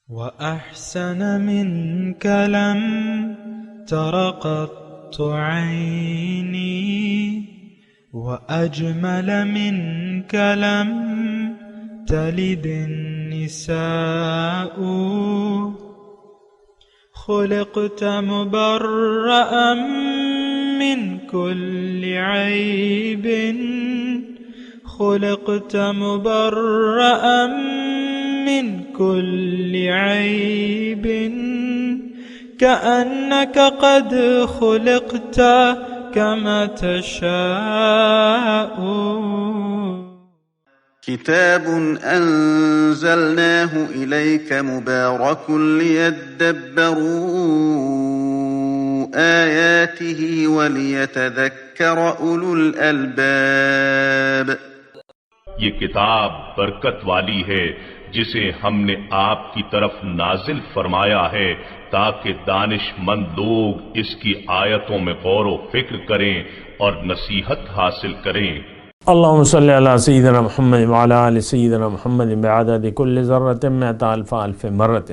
وأحسن منك لم تر قط عيني وأجمل منك لم تلد النساء خلقت مبرأ من كل عيب خلقت مبرأ من كل عيب كأنك قد خلقت كما تشاء. كتاب أنزلناه إليك مبارك ليدبروا آياته وليتذكر أولو الألباب. یہ کتاب برکت والی ہے جسے ہم نے آپ کی طرف نازل فرمایا ہے تاکہ دانش مند لوگ اس کی آیتوں میں غور و فکر کریں اور نصیحت حاصل کریں. اللہم صلی علی سیدنا محمد وعلی آل سیدنا محمد بعدد کل ذرۃ مئۃ الف الف مرۃ.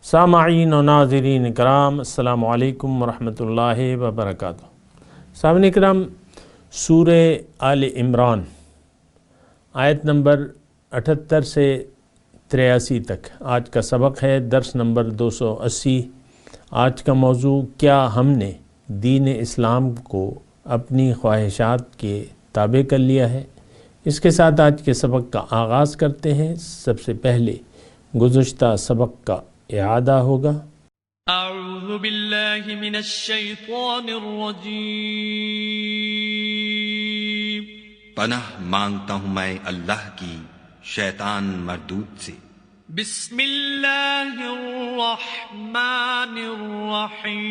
سامعین و ناظرین کرام، السلام علیکم ورحمۃ اللہ وبرکاتہ. سامعین کرام، سورہ آل عمران آیت نمبر 78 سے 83 تک آج کا سبق ہے، درس نمبر 280. آج کا موضوع، کیا ہم نے دین اسلام کو اپنی خواہشات کے تابع کر لیا ہے؟ اس کے ساتھ آج کے سبق کا آغاز کرتے ہیں. سب سے پہلے گزشتہ سبق کا اعادہ ہوگا. اعوذ باللہ من الشیطان الرجیم. پناہ مانگتا ہوں میں اللہ کی شیطان مردود سے. بسم اللہ الرحمن الرحیم.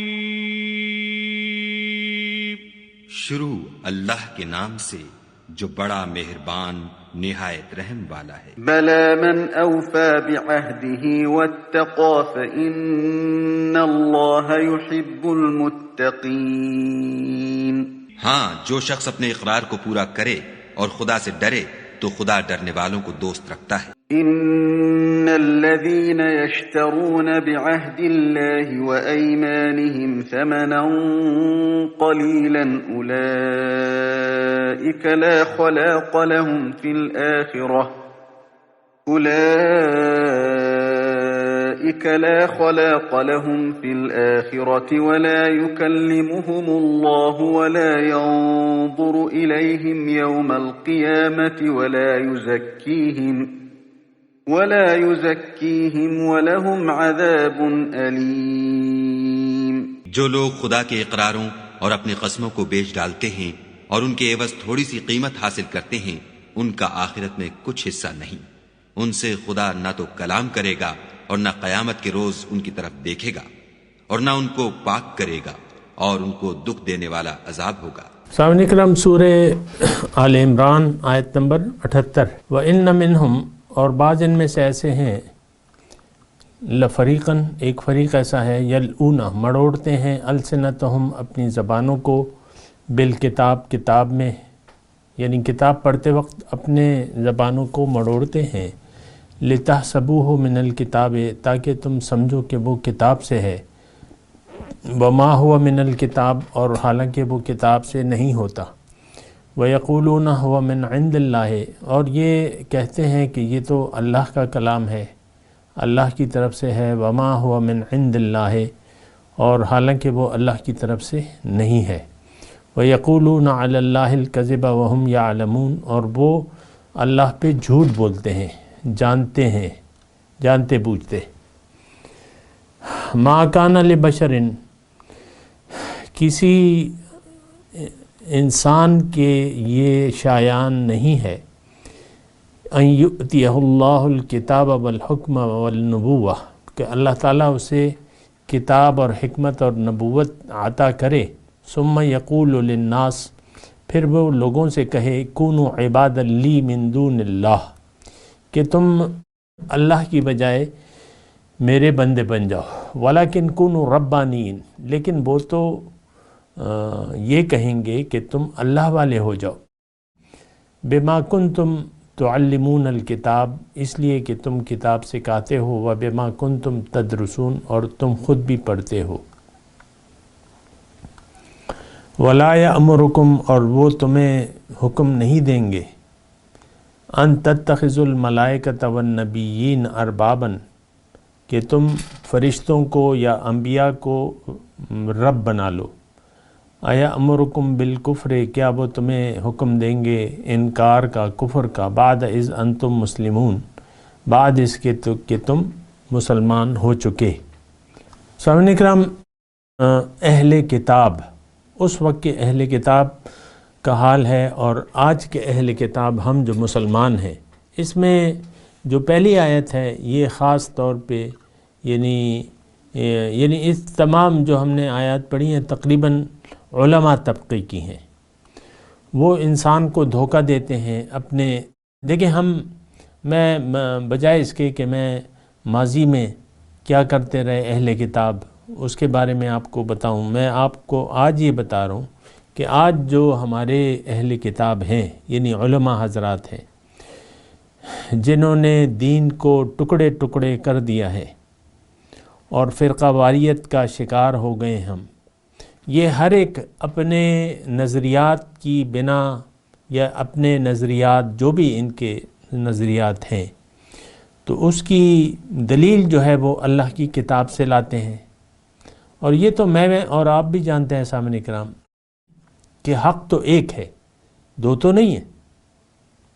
شروع اللہ کے نام سے جو بڑا مہربان نہایت رحم والا ہے. بلى من أوفى بعهده واتقى فإن الله يحب المتقين. ہاں، جو شخص اپنے اقرار کو پورا کرے اور خدا سے ڈرے تو خدا ڈرنے والوں کو دوست رکھتا ہے. إن الذين يشترون بعهد الله وأيمانهم ثمنا قليلا أولئك لا خلاق لهم في الآخرة ولا يكلمهم الله ولا ينظر إليهم يوم القيامة ولا يزكيهم ولهم عذاب أليم. جو لوگ خدا کے اقراروں اور اپنی قسموں کو بیچ ڈالتے ہیں اور ان کے عوض تھوڑی سی قیمت حاصل کرتے ہیں، ان کا آخرت میں کچھ حصہ نہیں. ان سے خدا نہ تو کلام کرے گا اور نہ قیامت کے روز ان کی طرف دیکھے گا اور نہ ان کو پاک کرے گا اور ان کو دکھ دینے والا عذاب ہوگا. سامعین کرام، سورہ آل عمران آیت نمبر 78. وَإِنَّ مِنْهُمْ، اور بعض ان میں سے ایسے ہیں، لفریقاً، ایک فریق ایسا ہے، یلعون، مڑوڑتے ہیں، السنتہم، اپنی زبانوں کو، بالکتاب، کتاب میں، یعنی کتاب پڑھتے وقت اپنے زبانوں کو مڑوڑتے ہیں. لتحسبوہ من الکتاب، تاکہ تم سمجھو کہ وہ کتاب سے ہے. وما ہوا من الکتاب، اور حالانکہ وہ کتاب سے نہیں ہوتا. وَيَقُولُونَ هُوَ مِنْ عِنْدِ اللَّهِ، اور یہ کہتے ہیں کہ یہ تو اللہ کا کلام ہے، اللہ کی طرف سے ہے. وَمَا هُوَ مِنْ عِنْدِ اللَّهِ، اور حالانکہ وہ اللہ کی طرف سے نہیں ہے. وَيَقُولُونَ عَلَى اللَّهِ الْكَذِبَ وَهُمْ يَعْلَمُونَ، اور وہ اللہ پہ جھوٹ بولتے ہیں، جانتے ہیں، جانتے بوجھتے. مَا كَانَ لِبَشَرٍ، کسی انسان کے یہ شایان نہیں ہے، ان یؤتیہ اللہ الکتاب والحکم والنبوہ، کہ اللہ تعالیٰ اسے کتاب اور حکمت اور نبوت عطا کرے. ثم یقول للناس، پھر وہ لوگوں سے کہے، کونوا عبادا لی من دون اللہ، کہ تم اللہ کی بجائے میرے بندے بن جاؤ. ولیکن کونوا ربانین، لیکن وہ تو یہ کہیں گے کہ تم اللہ والے ہو جاؤ. بما کنتم تعلمون الکتاب، اس لیے کہ تم کتاب سکھاتے ہو، وبما کنتم تدرسون، اور تم خود بھی پڑھتے ہو، ولا یأمرکم، اور وہ تمہیں حکم نہیں دیں گے، ان تتخذوا الملائکۃ والنبیین اربابا، کہ تم فرشتوں کو یا انبیاء کو رب بنا لو، ایامرکم بالکفر، کیا وہ تمہیں حکم دیں گے انکار کا، کفر کا، بعد اذ انتم مسلمون، بعد اس کے کہ تم مسلمان ہو چکے۔ سامعین کرام، اہل کتاب، اس وقت کے اہل کتاب کا حال ہے اور آج کے اہل کتاب ہم جو مسلمان ہیں، اس میں جو پہلی آیت ہے یہ خاص طور پہ یعنی اس تمام جو ہم نے آیات پڑھی ہیں تقریباً علماء طبقے کی ہیں، وہ انسان کو دھوکہ دیتے ہیں اپنے۔ دیکھیں میں بجائے اس کے کہ میں ماضی میں کیا کرتے رہے اہل کتاب اس کے بارے میں آپ کو بتاؤں، میں آپ کو آج یہ بتا رہا ہوں کہ آج جو ہمارے اہل کتاب ہیں، یعنی علماء حضرات ہیں، جنہوں نے دین کو ٹکڑے ٹکڑے کر دیا ہے اور فرقہ واریت کا شکار ہو گئے ہم، یہ ہر ایک اپنے نظریات کی بنا یا اپنے نظریات جو بھی ان کے نظریات ہیں تو اس کی دلیل جو ہے وہ اللہ کی کتاب سے لاتے ہیں۔ اور یہ تو میں اور آپ بھی جانتے ہیں سامعین کرام کہ حق تو ایک ہے، دو تو نہیں ہے،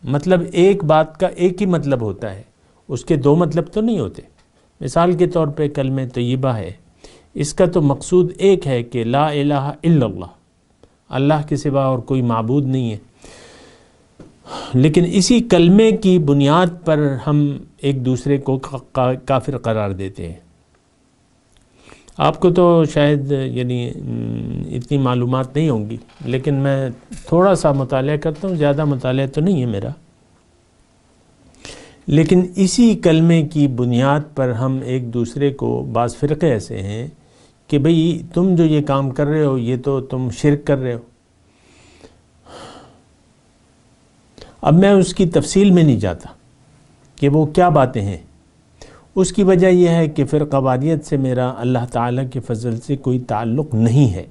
مطلب ایک بات کا ایک ہی مطلب ہوتا ہے، اس کے دو مطلب تو نہیں ہوتے۔ مثال کے طور پہ کلمہ طیبہ ہے، اس کا تو مقصود ایک ہے کہ لا الہ الا اللہ، اللہ کے سوا اور کوئی معبود نہیں ہے، لیکن اسی کلمے کی بنیاد پر ہم ایک دوسرے کو کافر قرار دیتے ہیں۔ آپ کو تو شاید اتنی معلومات نہیں ہوں گی، لیکن میں تھوڑا سا مطالعہ کرتا ہوں، زیادہ مطالعہ تو نہیں ہے میرا، لیکن اسی کلمے کی بنیاد پر ہم ایک دوسرے کو، بعض فرقے ایسے ہیں کہ بھئی تم جو یہ کام کر رہے ہو یہ تو تم شرک کر رہے ہو۔ اب میں اس کی تفصیل میں نہیں جاتا کہ وہ کیا باتیں ہیں، اس کی وجہ یہ ہے کہ فرقہ واریت سے میرا اللہ تعالیٰ کے فضل سے کوئی تعلق نہیں ہے،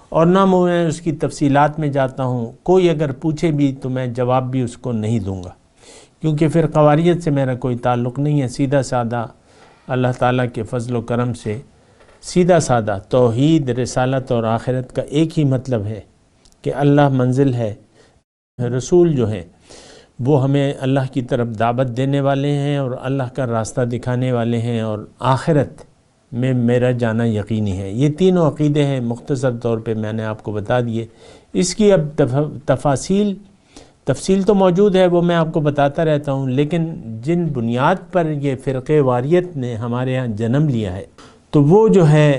اور نہ میں اس کی تفصیلات میں جاتا ہوں۔ کوئی اگر پوچھے بھی تو میں جواب بھی اس کو نہیں دوں گا، کیونکہ فرقہ واریت سے میرا کوئی تعلق نہیں ہے۔ سیدھا سادہ اللہ تعالیٰ کے فضل و کرم سے سیدھا سادہ توحید، رسالت اور آخرت کا ایک ہی مطلب ہے کہ اللہ منزل ہے، رسول جو ہیں وہ ہمیں اللہ کی طرف دعوت دینے والے ہیں اور اللہ کا راستہ دکھانے والے ہیں، اور آخرت میں میرا جانا یقینی ہے۔ یہ تینوں عقیدے ہیں، مختصر طور پہ میں نے آپ کو بتا دیے۔ اس کی اب تفصیل تو موجود ہے، وہ میں آپ کو بتاتا رہتا ہوں، لیکن جن بنیاد پر یہ فرقہ واریت نے ہمارے ہاں جنم لیا ہے تو وہ جو ہے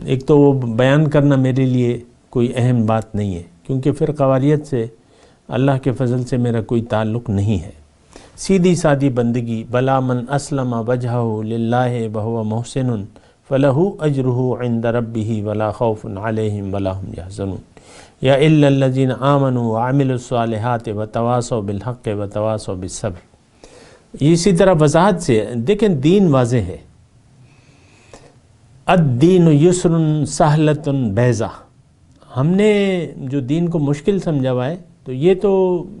ایک تو وہ بیان کرنا میرے لیے کوئی اہم بات نہیں ہے، کیونکہ فرقہ واریت سے اللہ کے فضل سے میرا کوئی تعلق نہیں ہے۔ سیدھی سادی بندگی، بلا من اسلم وجہہ للہ وہو محسن فلہ اجرہ عند ربہ ولا خوف علیہم ولا ہم یحزنون، یا الا الذین آمنوا وعملوا الصالحات وتواصوا بالحق وتواصوا بالصبر۔ اسی طرح وضاحت سے دیکھیں، دین واضح ہے، الدین یسر سہلۃ بیضا۔ ہم نے جو دین کو مشکل سمجھا ہوا ہے تو یہ تو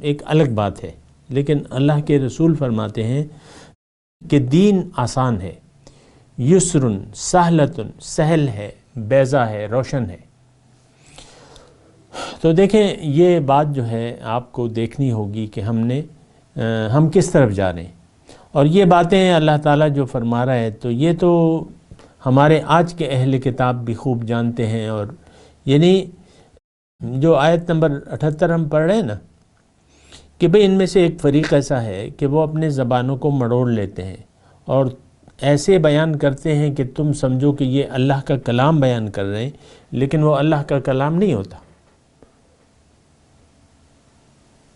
ایک الگ بات ہے، لیکن اللہ کے رسول فرماتے ہیں کہ دین آسان ہے، یسر سہلۃ، سہل ہے، بیضا ہے، روشن ہے۔ تو دیکھیں یہ بات جو ہے آپ کو دیکھنی ہوگی کہ ہم کس طرف جا رہے ہیں، اور یہ باتیں اللہ تعالیٰ جو فرما رہا ہے تو یہ تو ہمارے آج کے اہل کتاب بھی خوب جانتے ہیں۔ اور جو آیت نمبر 78 ہم پڑھ رہے ہیں نا کہ بھئی ان میں سے ایک فریق ایسا ہے کہ وہ اپنے زبانوں کو مڑوڑ لیتے ہیں اور ایسے بیان کرتے ہیں کہ تم سمجھو کہ یہ اللہ کا کلام بیان کر رہے ہیں، لیکن وہ اللہ کا کلام نہیں ہوتا،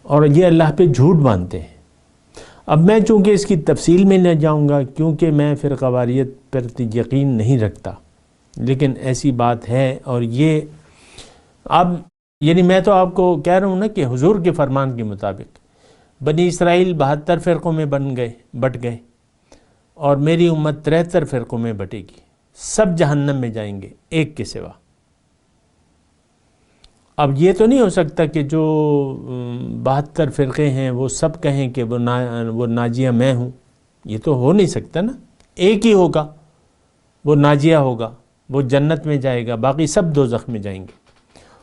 اور یہ اللہ پہ جھوٹ باندھتے ہیں۔ اب میں چونکہ اس کی تفصیل میں نہ جاؤں گا کیونکہ میں فرقہ واریت پر یقین نہیں رکھتا، لیکن ایسی بات ہے۔ اور یہ اب یعنی میں تو آپ کو کہہ رہا ہوں نا کہ حضور کے فرمان کے مطابق بنی اسرائیل 72 فرقوں میں بٹ گئے اور میری امت 73 فرقوں میں بٹے گی، سب جہنم میں جائیں گے ایک کے سوا۔ اب یہ تو نہیں ہو سکتا کہ جو 72 فرقے ہیں وہ سب کہیں کہ وہ ناجیہ میں ہوں، یہ تو ہو نہیں سکتا نا، ایک ہی ہوگا، وہ ناجیہ ہوگا، وہ جنت میں جائے گا، باقی سب دوزخ میں جائیں گے۔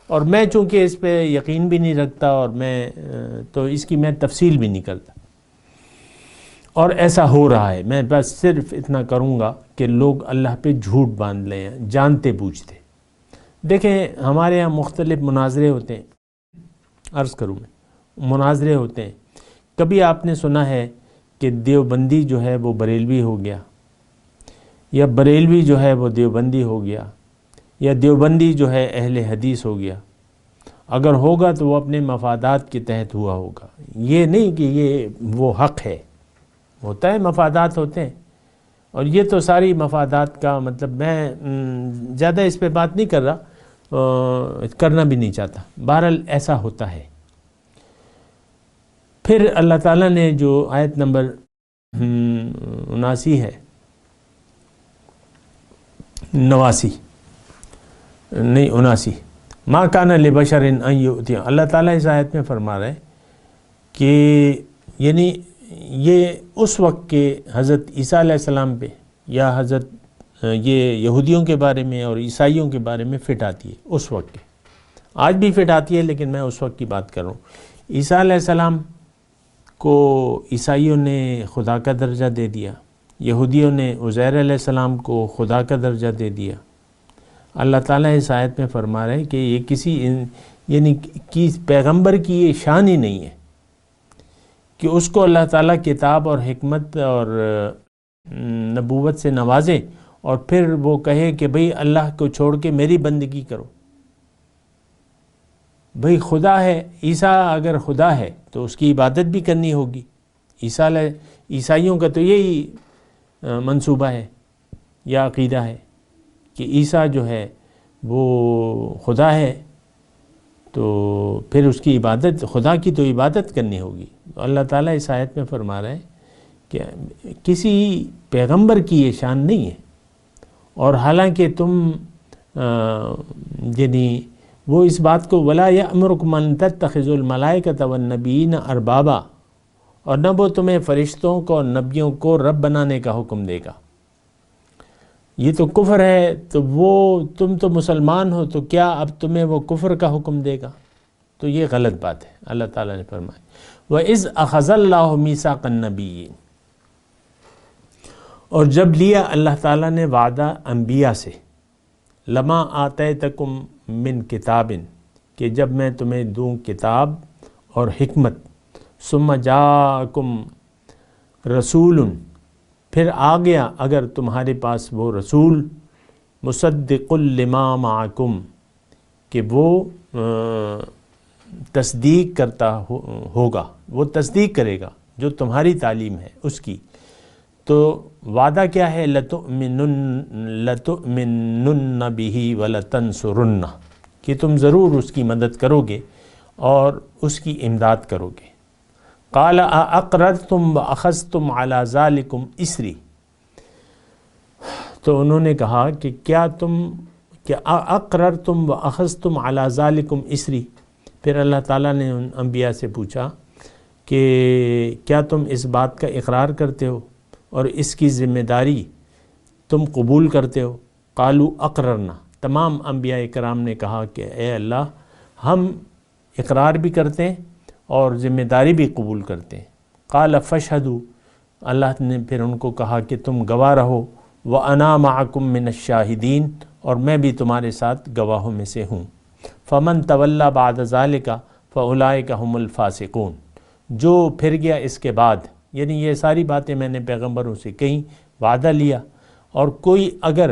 اور میں چونکہ اس پہ یقین بھی نہیں رکھتا اور تو اس کی میں تفصیل بھی نہیں کرتا، اور ایسا ہو رہا ہے۔ میں بس صرف اتنا کروں گا کہ لوگ اللہ پہ جھوٹ باندھ لیں جانتے بوجھتے۔ دیکھیں ہمارے یہاں مختلف مناظرے ہوتے ہیں، عرض کروں میں مناظرے ہوتے ہیں، کبھی آپ نے سنا ہے کہ دیوبندی جو ہے وہ بریلوی ہو گیا، یا بریلوی جو ہے وہ دیوبندی ہو گیا، یا دیوبندی جو ہے اہل حدیث ہو گیا؟ اگر ہوگا تو وہ اپنے مفادات کے تحت ہوا ہوگا، یہ نہیں کہ یہ وہ حق ہے۔ ہوتا ہے مفادات ہوتے ہیں، اور یہ تو ساری مفادات کا مطلب میں زیادہ اس پہ بات نہیں کر رہا، کرنا بھی نہیں چاہتا، بہرحال ایسا ہوتا ہے۔ پھر اللہ تعالیٰ نے جو آیت نمبر 79 ہے، 79 ما کان لبشر ان یؤتی، اللہ تعالیٰ اس آیت میں فرما رہے ہیں کہ یعنی یہ اس وقت کے حضرت عیسیٰ علیہ السلام پہ یا حضرت یہ یہودیوں کے بارے میں اور عیسائیوں کے بارے میں فٹ آتی ہے، اس وقت کے، آج بھی فٹ آتی ہے لیکن میں اس وقت کی بات کر رہا ہوں۔ عیسیٰ علیہ السلام کو عیسائیوں نے خدا کا درجہ دے دیا، یہودیوں نے عزیر علیہ السلام کو خدا کا درجہ دے دیا۔ اللہ تعالیٰ اس آیت میں فرما رہے ہیں کہ یہ کسی یعنی پیغمبر کی یہ شان ہی نہیں ہے کہ اس کو اللہ تعالیٰ کتاب اور حکمت اور نبوت سے نوازے اور پھر وہ کہے کہ بھئی اللہ کو چھوڑ کے میری بندگی کرو۔ بھئی خدا ہے، عیسیٰ اگر خدا ہے تو اس کی عبادت بھی کرنی ہوگی۔ عیسائیوں کا تو یہی منصوبہ ہے یا عقیدہ ہے کہ عیسیٰ جو ہے وہ خدا ہے، تو پھر اس کی عبادت، خدا کی تو عبادت کرنی ہوگی۔ اللہ تعالیٰ اس آیت میں فرما رہے ہیں کہ کسی پیغمبر کی یہ شان نہیں ہے، اور حالانکہ تم یعنی وہ اس بات کو وَلَا يَأْمُرُكُمْ أَن تَتَّخِذُوا الْمَلَائِكَةَ وَالنَّبِيِّينَ أَرْبَابًا، اور نہ وہ تمہیں فرشتوں کو اور نبیوں کو رب بنانے کا حکم دے گا۔ یہ تو کفر ہے، تو وہ تم تو مسلمان ہو، تو کیا اب تمہیں وہ کفر کا حکم دے گا؟ تو یہ غلط بات ہے۔ اللہ تعالیٰ نے فرمایا وَإِذْ أَخَذَ اللَّهُ مِيثَاقَ النَّبِيِّينَ، اور جب لیا اللہ تعالیٰ نے وعدہ انبیاء سے، لَمَا آتَيْتَكُم مِّن کتابٍ، کہ جب میں تمہیں دوں کتاب اور حکمت، ثُمَّ جَاءَكُم رَسُولٌ، پھر آ گیا اگر تمہارے پاس وہ رسول، مُصَدِّقٌ لِمَا مَعَكُم، کہ وہ تصدیق کرتا ہوگا، وہ تصدیق کرے گا جو تمہاری تعلیم ہے اس کی، تو وعدہ کیا ہے؟ لَتُؤْمِنُنَّ بِهِ وَلَتَنْصُرُنَّ، کہ تم ضرور اس کی مدد کرو گے اور اس کی امداد کرو گے۔ قال اقررتم واخذتم على ذلكم اسری، تو انہوں نے کہا کہ کیا اقررتم واخذتم على ذلكم اسری، پھر اللہ تعالیٰ نے ان انبیاء سے پوچھا کہ کیا تم اس بات کا اقرار کرتے ہو اور اس کی ذمہ داری تم قبول کرتے ہو؟ قالوا اقررنا، تمام انبیاء کرام نے کہا کہ اے اللہ ہم اقرار بھی کرتے ہیں اور ذمہ داری بھی قبول کرتے ہیں۔ قال فاشهدوا، اللہ نے پھر ان کو کہا کہ تم گواہ رہو، وَأَنَا مَعَكُم مِّنَ الشَّاهِدِينَ، اور میں بھی تمہارے ساتھ گواہوں میں سے ہوں۔ فَمَن تَوَلَّى بَعْدَ ذَلِكَ فَأُولَٰئِكَ هُمُ الْفَاسِقُونَ، جو پھر گیا اس کے بعد، یعنی یہ ساری باتیں میں نے پیغمبروں سے کہیں، وعدہ لیا، اور کوئی اگر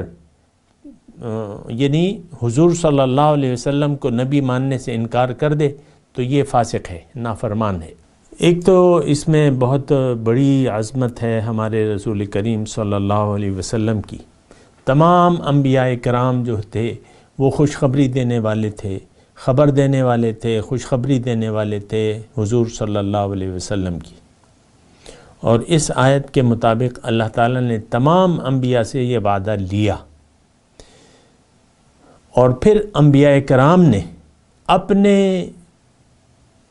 یعنی حضور صلی اللہ علیہ وسلم کو نبی ماننے سے انکار کر دے تو یہ فاسق ہے، نافرمان ہے۔ ایک تو اس میں بہت بڑی عظمت ہے ہمارے رسول کریم صلی اللہ علیہ وسلم کی۔ تمام انبیاء کرام جو تھے وہ خوشخبری دینے والے تھے، خبر دینے والے تھے، خوشخبری دینے والے تھے حضور صلی اللہ علیہ وسلم کی۔ اور اس آیت کے مطابق اللہ تعالیٰ نے تمام انبیاء سے یہ وعدہ لیا، اور پھر انبیاء کرام نے اپنے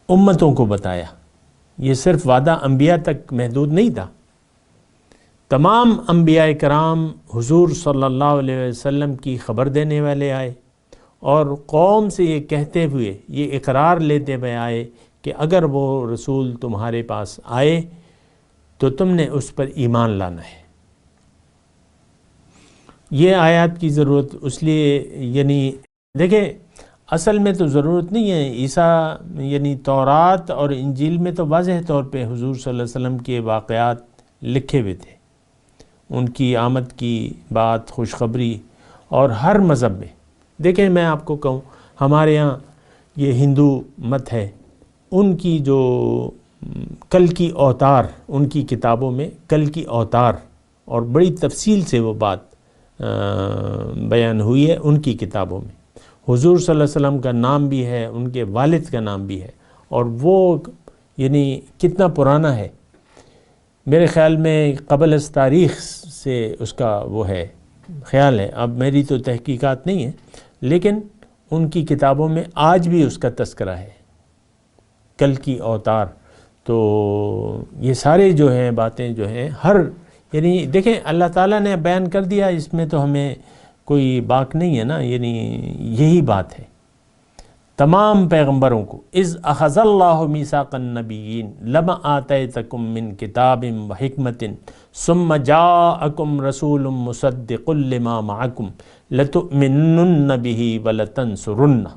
امتوں کو بتایا۔ یہ صرف وعدہ انبیاء تک محدود نہیں تھا، تمام انبیاء کرام حضور صلی اللہ علیہ وسلم کی خبر دینے والے آئے، اور قوم سے یہ کہتے ہوئے، یہ اقرار لیتے ہوئے آئے کہ اگر وہ رسول تمہارے پاس آئے تو تم نے اس پر ایمان لانا ہے۔ یہ آیات کی ضرورت اس لیے، یعنی دیکھیں اصل میں تو ضرورت نہیں ہے، عیسیٰ یعنی تورات اور انجیل میں تو واضح طور پہ حضور صلی اللہ علیہ وسلم کے واقعات لکھے ہوئے تھے، ان کی آمد کی بات، خوشخبری، اور ہر مذہب میں۔ دیکھیں میں آپ کو کہوں، ہمارے ہاں یہ ہندو مت ہے، ان کی جو کل کی اوتار، ان کی کتابوں میں کل کی اوتار، اور بڑی تفصیل سے وہ بات بیان ہوئی ہے ان کی کتابوں میں۔ حضور صلی اللہ علیہ وسلم کا نام بھی ہے، ان کے والد کا نام بھی ہے، اور وہ یعنی کتنا پرانا ہے، میرے خیال میں قبل از تاریخ سے اس کا وہ ہے خیال ہے، اب میری تو تحقیقات نہیں ہے، لیکن ان کی کتابوں میں آج بھی اس کا تذکرہ ہے، کل کی اوتار۔ تو یہ سارے جو ہیں باتیں جو ہیں ہر، یعنی دیکھیں اللہ تعالیٰ نے بیان کر دیا، اس میں تو ہمیں کوئی باک نہیں ہے نا، یعنی یہی بات ہے تمام پیغمبروں کو۔ اذ اخذ اللہ میثاق النبیین لما آتیتکم من کتاب و حکمت ثم جاءکم رسول مصدق لما معکم لتؤمنن بہ ولتنصرنہ۔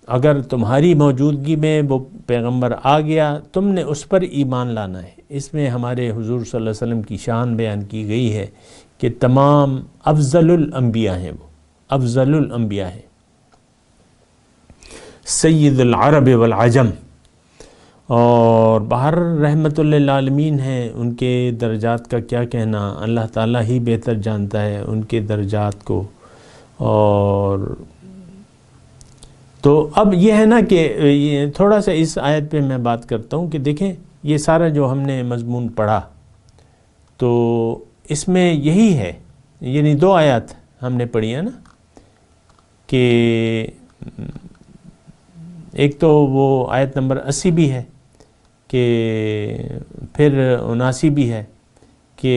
اگر تمہاری موجودگی میں وہ پیغمبر آ گیا، تم نے اس پر ایمان لانا ہے۔ اس میں ہمارے حضور صلی اللہ علیہ وسلم کی شان بیان کی گئی ہے کہ تمام افضل الانبیاء ہیں، وہ افضل الانبیاء ہیں، سید العرب والعجم، اور باہر رحمت للعالمین ہیں، ان کے درجات کا کیا کہنا، اللہ تعالیٰ ہی بہتر جانتا ہے ان کے درجات کو۔ اور تو اب یہ ہے نا کہ تھوڑا سا اس آیت پہ میں بات کرتا ہوں کہ دیکھیں یہ سارا جو ہم نے مضمون پڑھا تو اس میں یہی ہے، یعنی دو آیات ہم نے پڑھی ہیں نا، کہ ایک تو وہ آیت نمبر 80 بھی ہے، کہ پھر 79 بھی ہے، کہ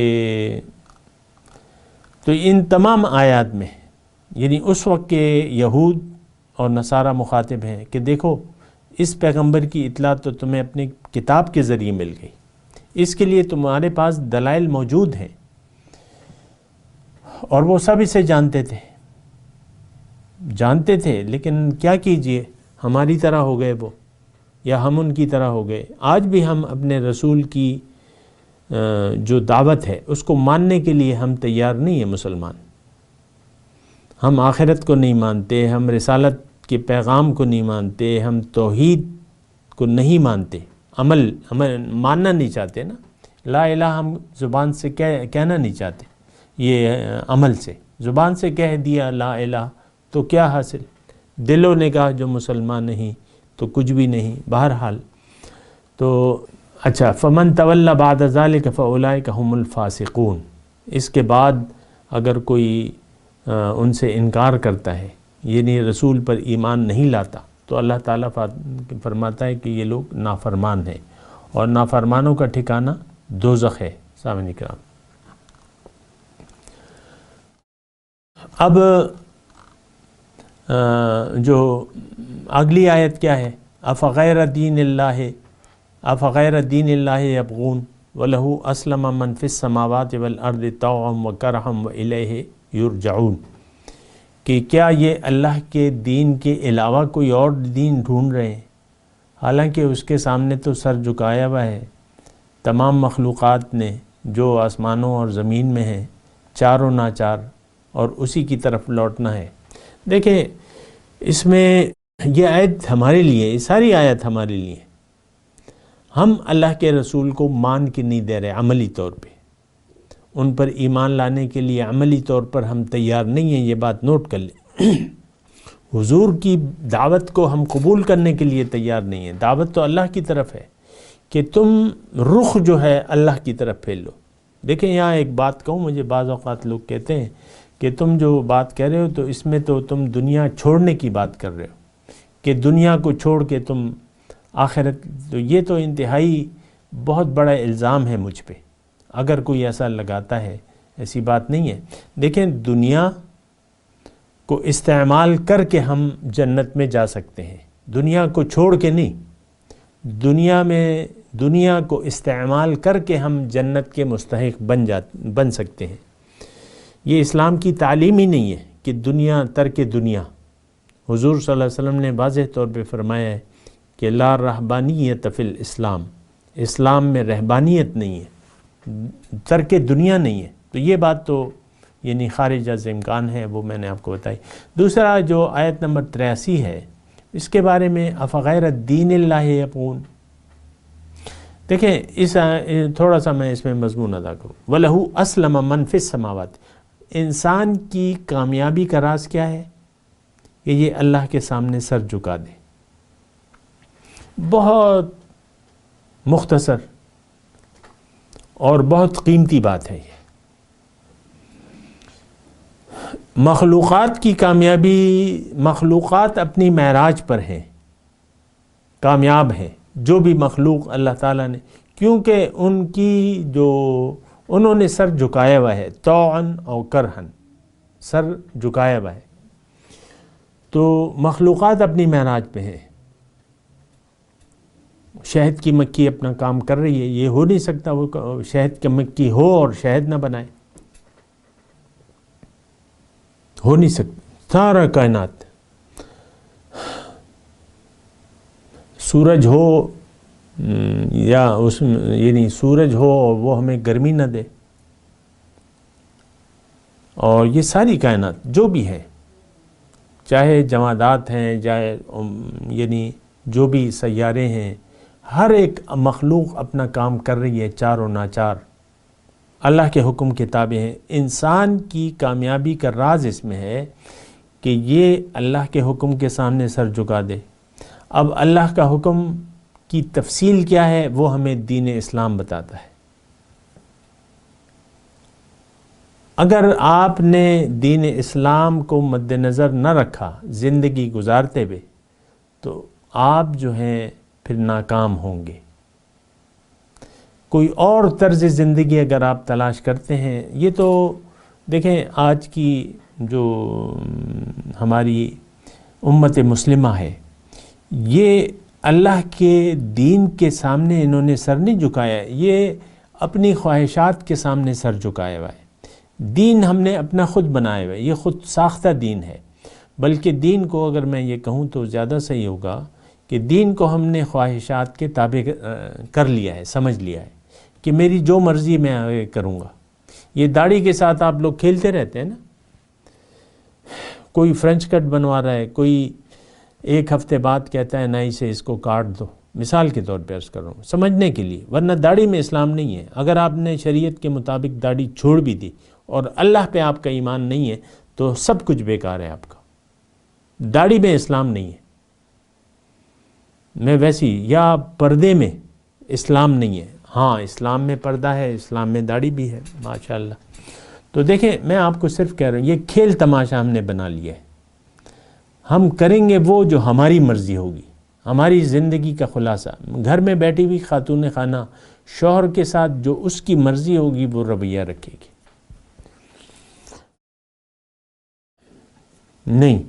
تو ان تمام آیات میں یعنی اس وقت کے یہود اور نصارہ مخاطب ہیں کہ دیکھو اس پیغمبر کی اطلاع تو تمہیں اپنی کتاب کے ذریعے مل گئی، اس کے لیے تمہارے پاس دلائل موجود ہیں، اور وہ سب اسے جانتے تھے، لیکن کیا کیجئے، ہماری طرح ہو گئے وہ، یا ہم ان کی طرح ہو گئے۔ آج بھی ہم اپنے رسول کی جو دعوت ہے اس کو ماننے کے لیے ہم تیار نہیں ہیں مسلمان۔ ہم آخرت کو نہیں مانتے، ہم رسالت کے پیغام کو نہیں مانتے، ہم توحید کو نہیں مانتے، عمل ماننا نہیں چاہتے نا، لا الہ ہم زبان سے کہنا نہیں چاہتے، یہ عمل سے زبان سے کہہ دیا لا الہ تو کیا حاصل، دل و نگاہ جو مسلمان نہیں تو کچھ بھی نہیں۔ بہرحال تو اچھا، فمن تولی بعد ذلک فاولئک هم الفاسقون، اس کے بعد اگر کوئی ان سے انکار کرتا ہے، یعنی رسول پر ایمان نہیں لاتا، تو اللہ تعالیٰ فرماتا ہے کہ یہ لوگ نافرمان ہیں، اور نافرمانوں کا ٹھکانہ دوزخ ہے۔ سامعین کرام، اب جو اگلی آیت کیا ہے، افغیر دین اللہ یبغون وَلَهُ أَسْلَمَ مَنْ فِي السَّمَاوَاتِ وَالْأَرْضِ طَوْعًا وَكَرْهًا وَإِلَيْهِ يُرْجَعُونَ، کہ کیا یہ اللہ کے دین کے علاوہ کوئی اور دین ڈھونڈ رہے ہیں، حالانکہ اس کے سامنے تو سر جھکایا ہوا ہے تمام مخلوقات نے جو آسمانوں اور زمین میں ہیں، چاروں ناچار، اور اسی کی طرف لوٹنا ہے۔ دیکھیں اس میں یہ آیت ہمارے لیے، یہ ساری آیت ہمارے لیے، ہم اللہ کے رسول کو مان کے نہیں دے رہے، عملی طور پہ ان پر ایمان لانے کے لیے عملی طور پر ہم تیار نہیں ہیں، یہ بات نوٹ کر لیں۔ حضور کی دعوت کو ہم قبول کرنے کے لیے تیار نہیں ہیں۔ دعوت تو اللہ کی طرف ہے کہ تم رخ جو ہے اللہ کی طرف پھیر لو۔ دیکھیں یہاں ایک بات کہوں، مجھے بعض اوقات لوگ کہتے ہیں کہ تم جو بات کہہ رہے ہو تو اس میں تو تم دنیا چھوڑنے کی بات کر رہے ہو، کہ دنیا کو چھوڑ کے تم آخرت، تو یہ تو انتہائی بہت بڑا الزام ہے مجھ پہ اگر کوئی ایسا لگاتا ہے۔ ایسی بات نہیں ہے۔ دیکھیں دنیا کو استعمال کر کے ہم جنت میں جا سکتے ہیں، دنیا کو چھوڑ کے نہیں۔ دنیا کو استعمال کر کے ہم جنت کے مستحق بن سکتے ہیں۔ یہ اسلام کی تعلیم ہی نہیں ہے کہ دنیا ترک دنیا۔ حضور صلی اللہ علیہ وسلم نے واضح طور پہ فرمایا ہے کہ لا رہبانیت فی الاسلام، اسلام میں رہبانیت نہیں ہے، ترک دنیا نہیں ہے۔ تو یہ بات تو یعنی خارج از امکان ہے، وہ میں نے آپ کو بتائی۔ دوسرا جو آیت نمبر 83 ہے، اس کے بارے میں افغیر دین اللہ یبغون، دیکھیں تھوڑا سا میں اس میں مضمون ادا کروں۔ وَلَهُ أَسْلَمَ مَنْ فِي السَّمَاوَاتِ، انسان کی کامیابی کا راز کیا ہے؟ کہ یہ اللہ کے سامنے سر جھکا دے۔ بہت مختصر اور بہت قیمتی بات ہے یہ۔ مخلوقات کی کامیابی، مخلوقات اپنی معراج پر ہیں، کامیاب ہیں، جو بھی مخلوق اللہ تعالیٰ نے، کیونکہ ان کی جو انہوں نے سر جھکایا ہوا ہے، طوعاً اور کرہن، سر جھکایا ہوا ہے، تو مخلوقات اپنی معراج پہ ہیں۔ شہد کی مکھی اپنا کام کر رہی ہے، یہ ہو نہیں سکتا وہ شہد کی مکھی ہو اور شہد نہ بنائے، ہو نہیں سکتا۔ سارا کائنات، سورج ہو یا اس یعنی سورج ہو اور وہ ہمیں گرمی نہ دے، اور یہ ساری کائنات جو بھی ہے، چاہے جمادات ہیں، چاہے یعنی جو بھی سیارے ہیں، ہر ایک مخلوق اپنا کام کر رہی ہے، چار و ناچار اللہ کے حکم کے تابع ہیں۔ انسان کی کامیابی کا راز اس میں ہے کہ یہ اللہ کے حکم کے سامنے سر جھکا دے۔ اب اللہ کا حکم کی تفصیل کیا ہے وہ ہمیں دین اسلام بتاتا ہے۔ اگر آپ نے دین اسلام کو مد نظر نہ رکھا زندگی گزارتے ہوئے تو آپ جو ہیں پھر ناکام ہوں گے۔ کوئی اور طرز زندگی اگر آپ تلاش کرتے ہیں، یہ تو دیکھیں آج کی جو ہماری امت مسلمہ ہے، یہ اللہ کے دین کے سامنے انہوں نے سر نہیں جھکایا، یہ اپنی خواہشات کے سامنے سر جھکایا ہوا ہے۔ دین ہم نے اپنا خود بنایا ہوا ہے، یہ خود ساختہ دین ہے۔ بلکہ دین کو اگر میں یہ کہوں تو زیادہ صحیح ہوگا کہ دین کو ہم نے خواہشات کے تابع کر لیا ہے، سمجھ لیا ہے کہ میری جو مرضی میں آگے کروں گا۔ یہ داڑھی کے ساتھ آپ لوگ کھیلتے رہتے ہیں نا، کوئی فرینچ کٹ بنوا رہا ہے، کوئی ایک ہفتے بعد کہتا ہے نئی سے اس کو کاٹ دو، مثال کے طور پہ عرض کر رہا ہوں سمجھنے کے لیے، ورنہ داڑھی میں اسلام نہیں ہے۔ اگر آپ نے شریعت کے مطابق داڑھی چھوڑ بھی دی اور اللہ پہ آپ کا ایمان نہیں ہے تو سب کچھ بیکار ہے آپ کا۔ داڑھی میں اسلام نہیں ہے، میں ویسی، یا پردے میں اسلام نہیں ہے۔ ہاں اسلام میں پردہ ہے، اسلام میں داڑھی بھی ہے، ماشاءاللہ۔ تو دیکھیں میں آپ کو صرف کہہ رہا ہوں یہ کھیل تماشا ہم نے بنا لیا ہے۔ ہم کریں گے وہ جو ہماری مرضی ہوگی، ہماری زندگی کا خلاصہ۔ گھر میں بیٹھی ہوئی خاتون خانہ شوہر کے ساتھ جو اس کی مرضی ہوگی وہ رویہ رکھے گی۔ نہیں،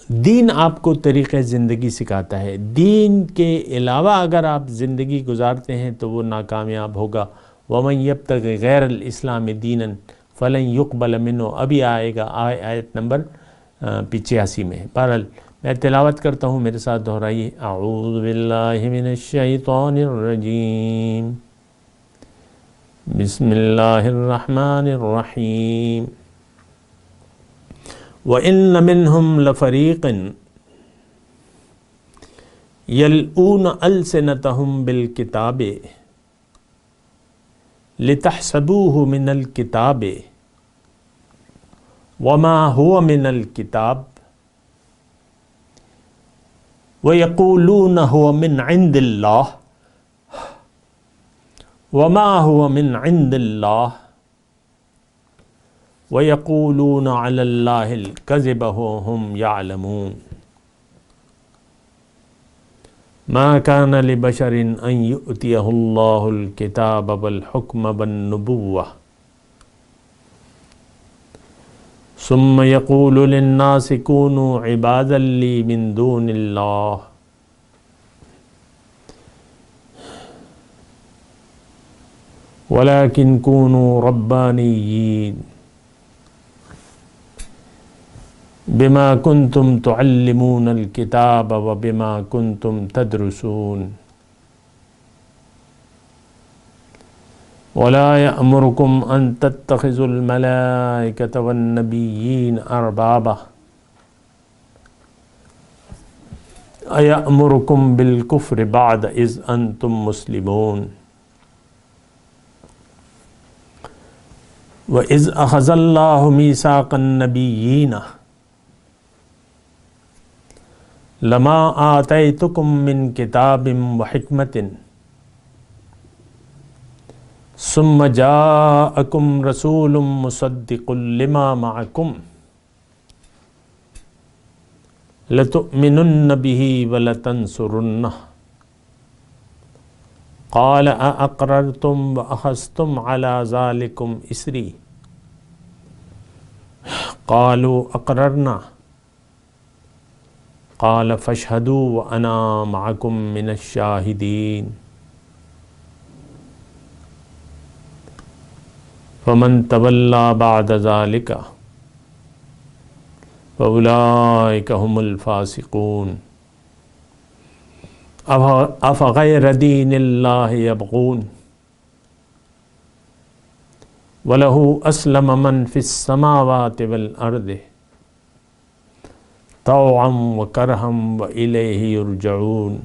دین آپ کو طریقہ زندگی سکھاتا ہے۔ دین کے علاوہ اگر آپ زندگی گزارتے ہیں تو وہ ناکامیاب ہوگا۔ وَمَنْ يَبْتَغِ غَيْرَ الْإِسْلَامِ دِينًا فَلَنْ يُقْبَلَ مِنْهُ، ابھی آئے گا آیت نمبر 85 میں۔ بہرحال میں تلاوت کرتا ہوں، میرے ساتھ دہرائیے۔ اعوذ باللہ من الشیطان الرجیم، بسم اللہ الرحمن الرحیم۔ وَإِنَّ مِنْهُمْ لَفَرِيقًا يَلْؤُونَ أَلْسِنَتَهُمْ بِالْكِتَابِ لِتَحْسَبُوهُ مِنَ الْكِتَابِ وما هو من الكتاب ويقولون هو من عند الله وما هو من عند الله ويقولون على الله الكذب وهم يعلمون ما كان لبشر أن يؤتيه الله الكتاب والحكم والنبوة ثم يقول للناس كونوا عبادا لي من دون الله ولكن كونوا ربانيين بما كنتم تعلمون الكتاب وبما كنتم تدرسون ولا يأمركم أن تتخذوا الملائكة والنبيين أربابا أيأمركم بالكفر بعد إذ أنتم مسلمون وإذ أخذ الله ميثاق النبيين لما آتيتكم من كتاب وحكمة ثم جاءكم رسول مصدق لما معكم لتؤمنن به ولتنصرنه قال أأقررتم وأخذتم على ذلكم إسري قالوا أقررنا قال فاشهدوا وأنا معكم من الشاهدين فمن تولى بعد ذلك فأولئك هم الفاسقون أفغير دين الله يبغون وله أسلم من في السماوات والأرض طوعا وكرها وإليه يرجعون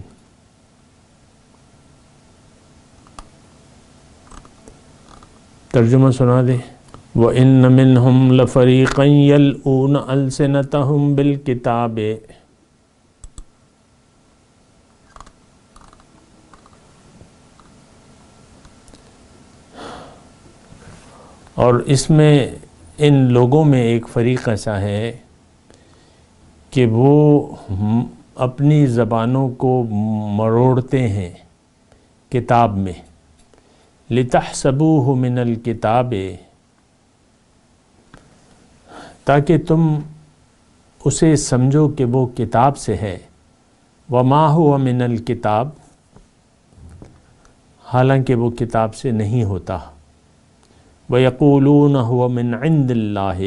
ترجمہ سنا دے وَإِنَّ مِنْهُمْ لَفَرِيقًا يَلْؤُونَ أَلْسِنَتَهُمْ بِالْكِتَابِ اور اس میں ان لوگوں میں ایک فریق ایسا ہے کہ وہ اپنی زبانوں کو مروڑتے ہیں کتاب میں لِتَحْسَبُوهُ مِنَ الْكِتَابِ تاکہ تم اسے سمجھو کہ وہ کتاب سے ہے وَمَا هُوَ مِنَ الْكِتَاب حالانکہ وہ کتاب سے نہیں ہوتا وَيَقُولُونَ هُوَ مِنْ عِنْدِ اللَّهِ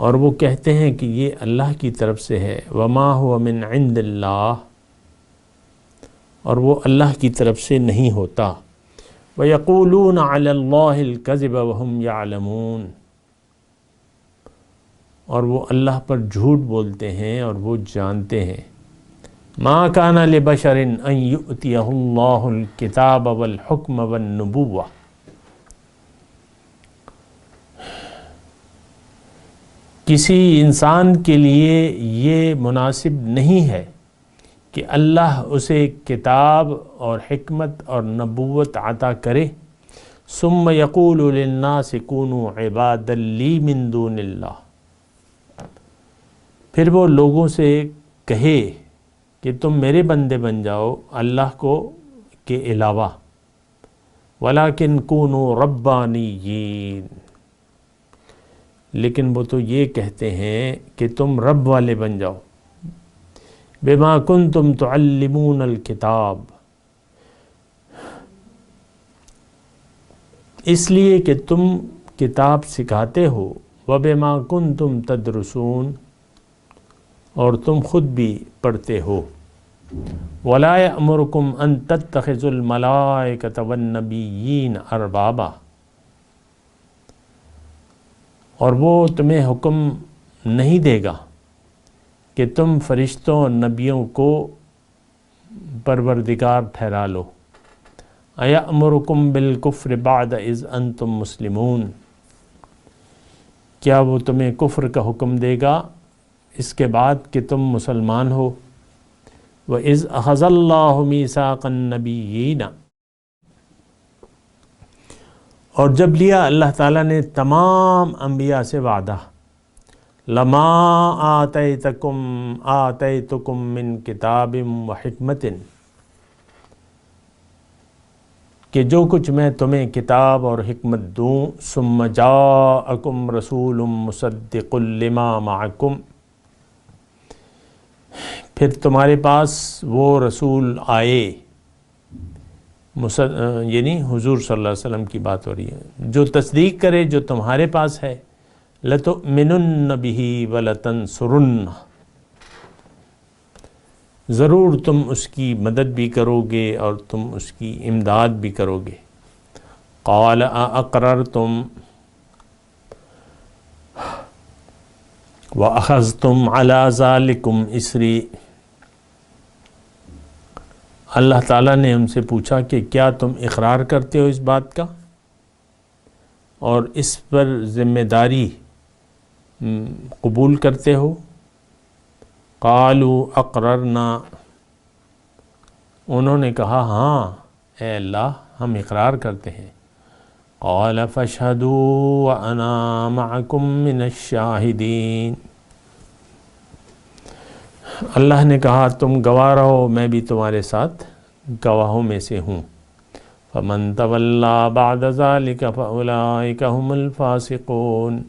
اور وہ کہتے ہیں کہ یہ اللہ کی طرف سے ہے وَمَا هُوَ مِنْ عِنْدِ اللَّهِ اور وہ اللہ کی طرف سے نہیں ہوتا وَيَقُولُونَ عَلَى اللَّهِ الْكَذِبَ وَهُمْ يَعْلَمُونَ اور وہ اللہ پر جھوٹ بولتے ہیں اور وہ جانتے ہیں مَا كَانَ لِبَشَرٍ أَن يُؤْتِيَهُ اللَّهُ الْكِتَابَ وَالْحُكْمَ وَالنُّبُوَّةَ کسی انسان کے لیے یہ مناسب نہیں ہے کہ اللہ اسے کتاب اور حکمت اور نبوت عطا کرے ثم یقول للناس کونوا عبادا لی من دون اللہ پھر وہ لوگوں سے کہے کہ تم میرے بندے بن جاؤ اللہ کو کے علاوہ ولیکن کونوا ربانیین لیکن وہ تو یہ کہتے ہیں کہ تم رب والے بن جاؤ بما کنتم تعلمون الکتاب اس لیے کہ تم کتاب سکھاتے ہو وبما کنتم تدرسون اور تم خود بھی پڑھتے ہو ولا یأمرکم ان تتخذوا الملائکۃ والنبیین اربابا اور وہ تمہیں حکم نہیں دے گا کہ تم فرشتوں اور نبیوں کو پروردگار ٹھہرا لو اَیَأْمُرُکُم بِالْکُفْرِ بَعْدَ اِذْ أَنْتُم مُسْلِمُون کیا وہ تمہیں کفر کا حکم دے گا اس کے بعد کہ تم مسلمان ہو؟ وَإِذْ أَخَذَ اللَّهُ مِيثَاقَ النَّبِيِّينَ، اور جب لیا اللہ تعالیٰ نے تمام انبیاء سے وعدہ، لَمَا آتَيْتُكُم مِّن كِتَابٍ وَحِكْمَةٍ، کہ جو کچھ میں تمہیں کتاب اور حکمت دوں، ثُمَّ جَاءَكُمْ رَسُولٌ مُصَدِّقٌ لِمَا مَعَكُمْ، پھر تمہارے پاس وہ رسول آئے، یعنی حضور صلی اللہ علیہ وسلم کی بات ہو رہی ہے، جو تصدیق کرے جو تمہارے پاس ہے، لَتُؤْمِنُنَّ بِهِ وَلَتَنْصُرُنَّهُ، ضرور تم اس کی مدد بھی کرو گے اور تم اس کی امداد بھی کرو گے۔ قَالَ أَأَقْرَرْتُمْ وَأَخَذْتُمْ عَلَى ذَلِكُمْ إِصْرِي، اللہ تعالیٰ نے ہم سے پوچھا کہ کیا تم اقرار کرتے ہو اس بات کا اور اس پر ذمہ داری قبول کرتے ہو؟ قالوا اقررنا، انہوں نے کہا ہاں اے اللہ ہم اقرار کرتے ہیں۔ قال فاشهدوا وانا معكم من الشاہدین، اللہ نے کہا تم گواہ رہو میں بھی تمہارے ساتھ گواہوں میں سے ہوں۔ فمن تولى بعد ذلك فاولئک هم الفاسقون،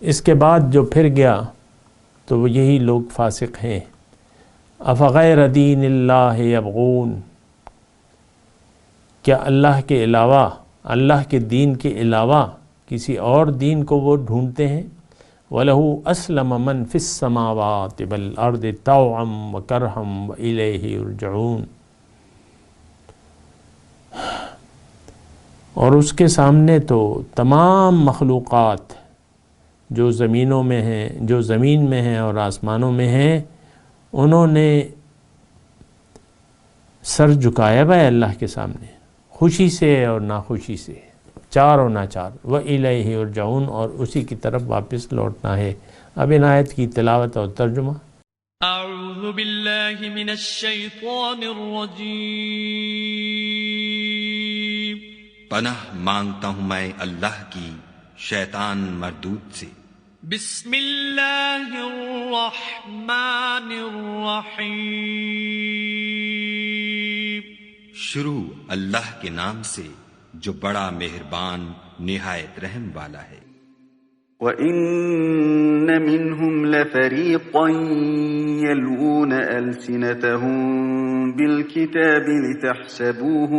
اس کے بعد جو پھر گیا تو وہ یہی لوگ فاسق ہیں۔ افغیر دین اللہ یبغون، کیا اللہ کے علاوہ، اللہ کے دین کے علاوہ کسی اور دین کو وہ ڈھونڈتے ہیں؟ وَلَهُ أَسْلَمَ مَنْ فِي السَّمَاوَاتِ وَالْأَرْضِ طَوْعًا وَكَرْهًا وَإِلَيْهِ يُرْجَعُونَ، اور اس کے سامنے تو تمام مخلوقات جو زمینوں میں ہیں، جو زمین میں ہیں اور آسمانوں میں ہیں، انہوں نے سر جھکایا ہوا ہے اللہ کے سامنے، خوشی سے اور ناخوشی سے، چار اور ناچار۔ وَإِلَيْهِ يُرْجَعُونَ، اور اسی کی طرف واپس لوٹنا ہے۔ اب ان آیت کی تلاوت اور ترجمہ۔ اعوذ باللہ من الشیطان الرجیم، پناہ مانگتا ہوں میں اللہ کی شیطان مردود سے۔ بسم اللہ الرحمن الرحیم، شروع اللہ کے نام سے جو بڑا مہربان نہایت رحم والا ہے۔ وَإِنَّ مِنْهُمْ لَفَرِيقًا يَلْوُونَ أَلْسِنَتَهُم بِالْكِتَابِ لِتَحْسَبُوهُ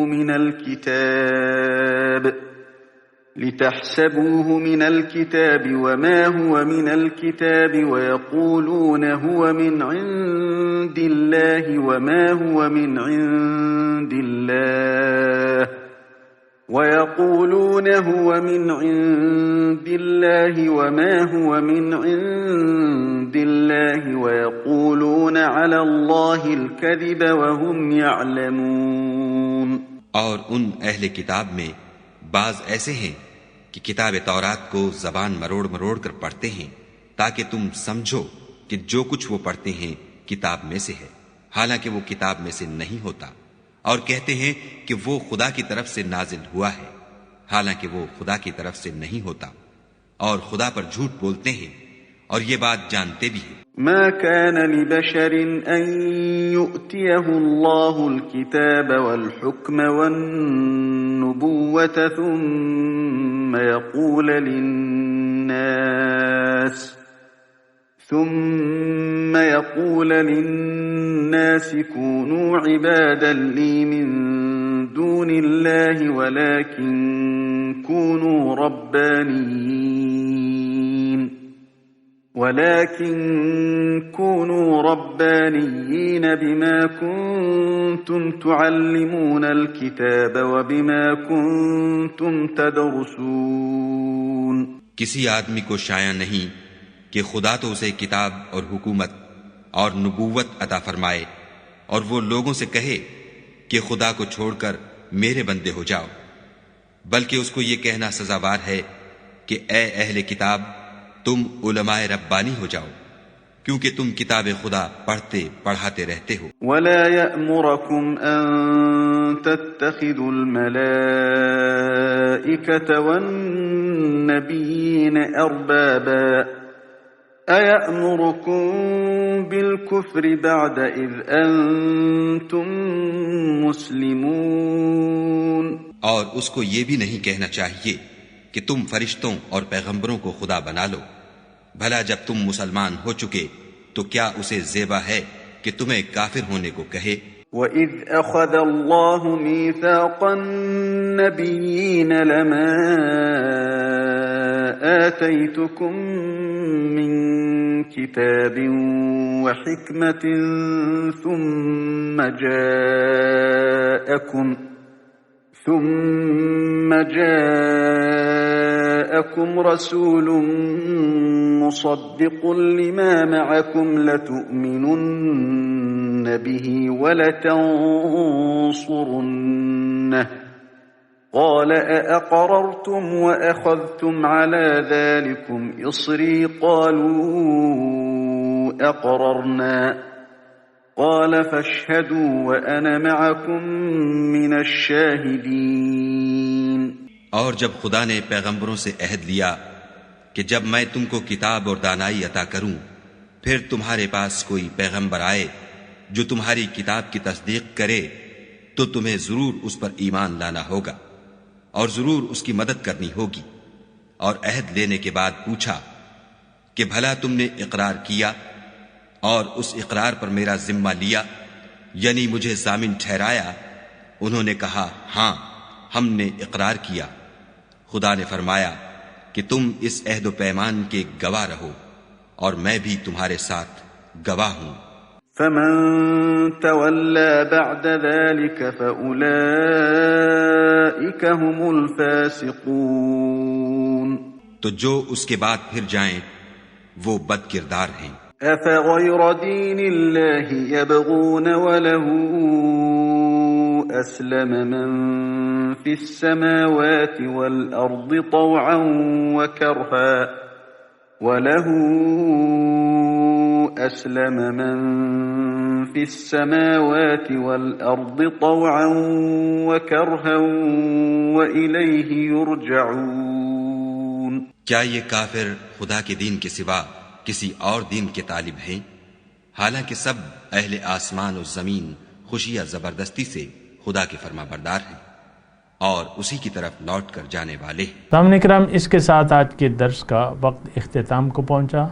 مِنَ الْكِتَابِ وَمَا هُوَ مِنَ الْكِتَابِ وَيَقُولُونَ هُوَ مِنْ عِندِ اللَّهِ وَمَا هُوَ مِنْ عِندِ اللَّهِ وَيَقُولُونَ هُوَ مِنْ عِندِ اللَّهِ وَمَا هُوَ مِنْ عِندِ اللَّهِ وَيَقُولُونَ عَلَى اللَّهِ الْكَذِبَ وَهُمْ يَعْلَمُونَ، اور ان اہل کتاب میں بعض ایسے ہیں کہ کتاب تورات کو زبان مروڑ مروڑ کر پڑھتے ہیں تاکہ تم سمجھو کہ جو کچھ وہ پڑھتے ہیں کتاب میں سے ہے، حالانکہ وہ کتاب میں سے نہیں ہوتا، اور کہتے ہیں کہ وہ خدا کی طرف سے نازل ہوا ہے، حالانکہ وہ خدا کی طرف سے نہیں ہوتا، اور خدا پر جھوٹ بولتے ہیں اور یہ بات جانتے بھی ہیں۔ ما كان لبشر أن يؤتيه الله الكتاب والحكم والنبوة ثم يقول للناس كونوا عبادا لي من دون الله ولكن كونوا ربانيين بما كنتم تعلمون الكتاب وبما كنتم تدرسون۔ کسی آدمی کو شایع نہیں کہ خدا تو اسے کتاب اور حکومت اور نبوت عطا فرمائے اور وہ لوگوں سے کہے کہ خدا کو چھوڑ کر میرے بندے ہو جاؤ، بلکہ اس کو یہ کہنا سزاوار ہے کہ اے اہل کتاب تم علماء ربانی ہو جاؤ کیونکہ تم کتاب خدا پڑھتے پڑھاتے رہتے ہو. ولا يأمركم أن تتخذوا الملائكة والنبيين أربابا أيأمركم بالكفر بعد إذ أنتم مسلمون. اور اس کو یہ بھی نہیں کہنا چاہیے کہ تم فرشتوں اور پیغمبروں کو خدا بنا لو. بھلا جب تم مسلمان ہو چکے تو کیا اسے زیبا ہے کہ تمہیں کافر ہونے کو کہے. وَإِذْ أَخَذَ اللَّهُ مِيثَاقَ النَّبِيِّينَ لَمَا آتَيْتُكُم مِّن كِتَابٍ وَحِكْمَةٍ ثُمَّ جاءكم رسول مصدق لما معكم لتؤمنن به ولتنصرنه قال أأقررتم وأخذتم على ذلكم إصري قالوا أقررنا قال فاشهدوا وأنا معكم من الشاهدين. اور جب خدا نے پیغمبروں سے عہد لیا کہ جب میں تم کو کتاب اور دانائی عطا کروں پھر تمہارے پاس کوئی پیغمبر آئے جو تمہاری کتاب کی تصدیق کرے تو تمہیں ضرور اس پر ایمان لانا ہوگا اور ضرور اس کی مدد کرنی ہوگی. اور عہد لینے کے بعد پوچھا کہ بھلا تم نے اقرار کیا اور اس اقرار پر میرا ذمہ لیا یعنی مجھے ضامن ٹھہرایا. انہوں نے کہا ہاں ہم نے اقرار کیا. خدا نے فرمایا کہ تم اس عہد و پیمان کے گواہ رہو اور میں بھی تمہارے ساتھ گواہ ہوں. فمن تولى بعد ذلك فأولئك هم الفاسقون. تو جو اس کے بعد پھر جائیں وہ بد کردار ہیں. أفغير دين الله يبغون وله أسلم من في السماوات والأرض طوعا وكرها وله أسلم من في السماوات والأرض طوعا وكرها وإليه يرجعون. کیا یہ کافر خدا کے دین کے سوا کسی اور دین کے طالب ہیں حالانکہ سب اہل آسمان و زمین خوشیاں زبردستی سے خدا کے فرما بردار ہیں اور اسی کی طرف لوٹ کر جانے والے ہیں. سامعین کرام اس کے ساتھ آج کے درس کا وقت اختتام کو پہنچا.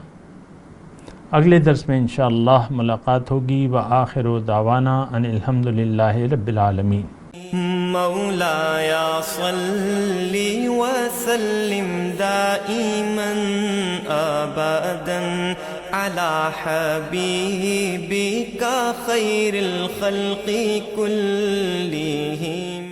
اگلے درس میں انشاءاللہ ملاقات ہوگی. وآخر دعوانا ان الحمدللہ رب العالمین. مولایا صلی وسلم دائما ابدا على حبیبک خیر الخلق کلهم.